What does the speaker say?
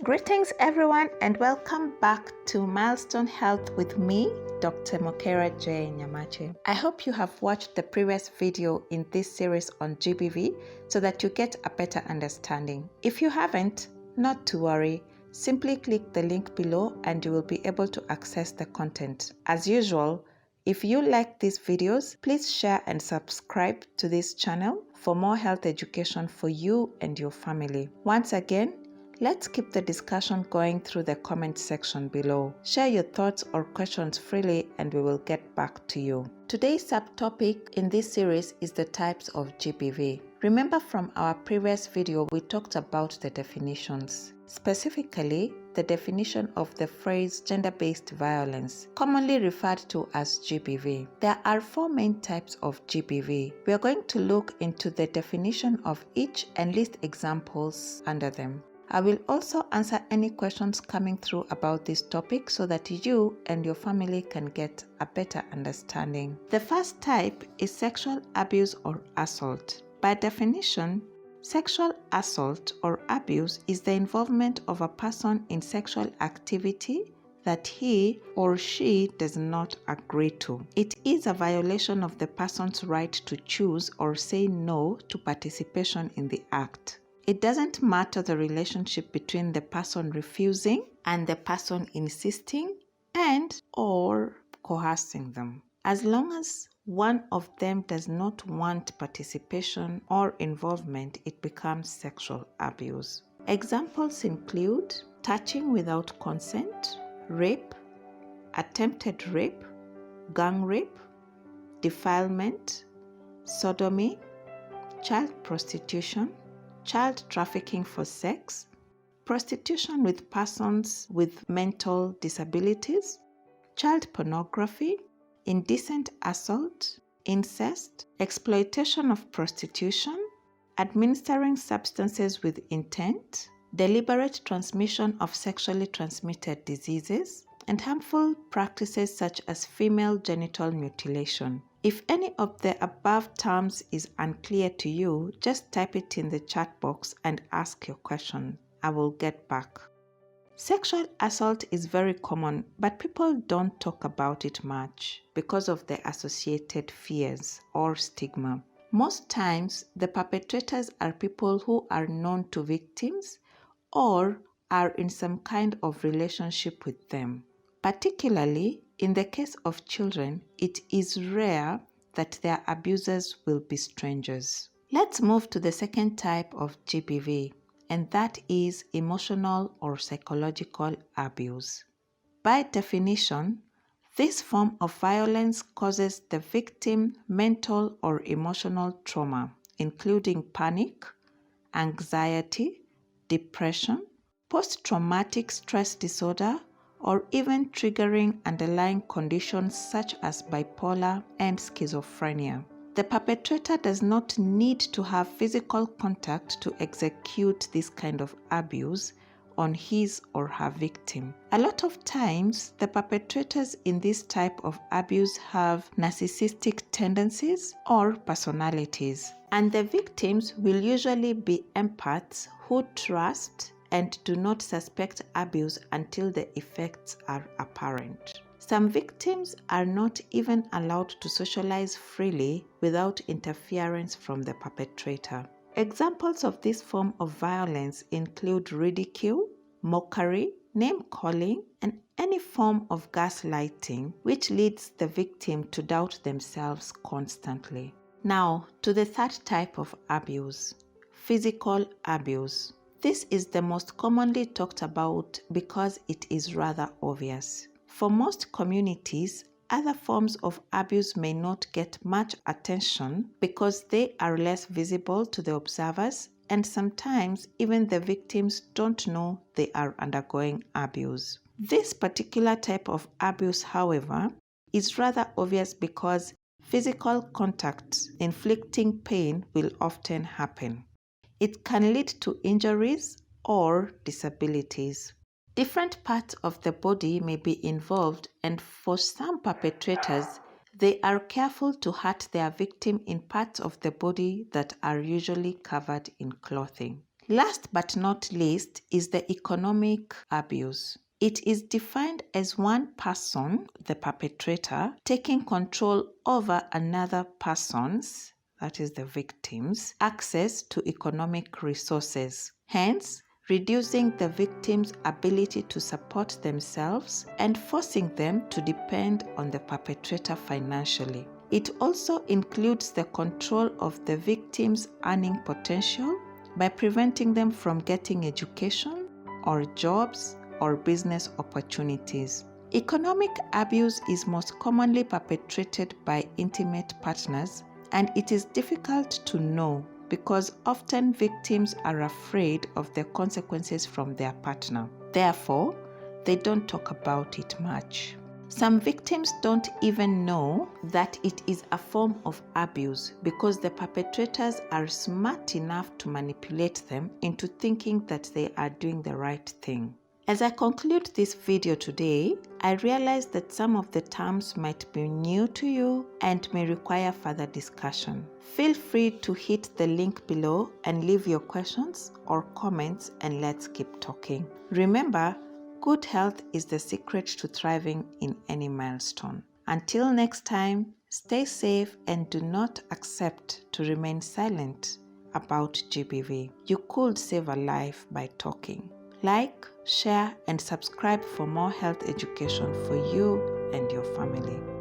Greetings everyone and welcome back to Milestone Health with me, Dr. Mokeira J. Nyamache. I hope you have watched the previous video in this series on GBV so that you get a better understanding. If you haven't, not to worry, simply click the link below and you will be able to access the content. As usual, if you like these videos, please share and subscribe to this channel for more health education for you and your family. Once again, let's keep the discussion going through the comment section below. Share your thoughts or questions freely and we will get back to you. Today's subtopic in this series is the types of GBV. Remember from our previous video, we talked about the definitions. Specifically, the definition of the phrase gender-based violence, commonly referred to as GBV. There are four main types of GBV. We are going to look into the definition of each and list examples under them. I will also answer any questions coming through about this topic so that you and your family can get a better understanding. The first type is sexual abuse or assault. By definition, sexual assault or abuse is the involvement of a person in sexual activity that he or she does not agree to. It is a violation of the person's right to choose or say no to participation in the act. It doesn't matter the relationship between the person refusing and the person insisting and or coercing them. As long as one of them does not want participation or involvement, it becomes sexual abuse. Examples include touching without consent, rape, attempted rape, gang rape, defilement, sodomy, child prostitution, child trafficking for sex, prostitution with persons with mental disabilities, child pornography, indecent assault, incest, exploitation of prostitution, administering substances with intent, deliberate transmission of sexually transmitted diseases, and harmful practices such as female genital mutilation. If any of the above terms is unclear to you, just type it in the chat box and ask your question. I will get back. Sexual assault is very common, but people don't talk about it much because of the associated fears or stigma. Most times, the perpetrators are people who are known to victims or are in some kind of relationship with them. Particularly, in the case of children, it is rare that their abusers will be strangers. Let's move to the second type of GBV, and that is emotional or psychological abuse. By definition, this form of violence causes the victim mental or emotional trauma, including panic, anxiety, depression, post-traumatic stress disorder, or even triggering underlying conditions such as bipolar and schizophrenia. The perpetrator does not need to have physical contact to execute this kind of abuse on his or her victim. A lot of times, the perpetrators in this type of abuse have narcissistic tendencies or personalities, and the victims will usually be empaths who trust and do not suspect abuse until the effects are apparent. Some victims are not even allowed to socialize freely without interference from the perpetrator. Examples of this form of violence include ridicule, mockery, name-calling, and any form of gaslighting, which leads the victim to doubt themselves constantly. Now, to the third type of abuse, physical abuse. This is the most commonly talked about because it is rather obvious. For most communities, other forms of abuse may not get much attention because they are less visible to the observers, and sometimes even the victims don't know they are undergoing abuse. This particular type of abuse, however, is rather obvious because physical contact inflicting pain will often happen. It can lead to injuries or disabilities. Different parts of the body may be involved, and for some perpetrators, they are careful to hurt their victim in parts of the body that are usually covered in clothing. Last but not least is the economic abuse. It is defined as one person, the perpetrator, taking control over another person's, that is the victim's, access to economic resources. Hence, reducing the victim's ability to support themselves and forcing them to depend on the perpetrator financially. It also includes the control of the victim's earning potential by preventing them from getting education or jobs or business opportunities. Economic abuse is most commonly perpetrated by intimate partners, and it is difficult to know because often victims are afraid of the consequences from their partner. Therefore, they don't talk about it much. Some victims don't even know that it is a form of abuse because the perpetrators are smart enough to manipulate them into thinking that they are doing the right thing. As I conclude this video today, I realize that some of the terms might be new to you and may require further discussion. Feel free to hit the link below and leave your questions or comments, and let's keep talking. Remember, good health is the secret to thriving in any milestone. Until next time, stay safe and do not accept to remain silent about GBV. You could save a life by talking. Like, share, and subscribe for more health education for you and your family.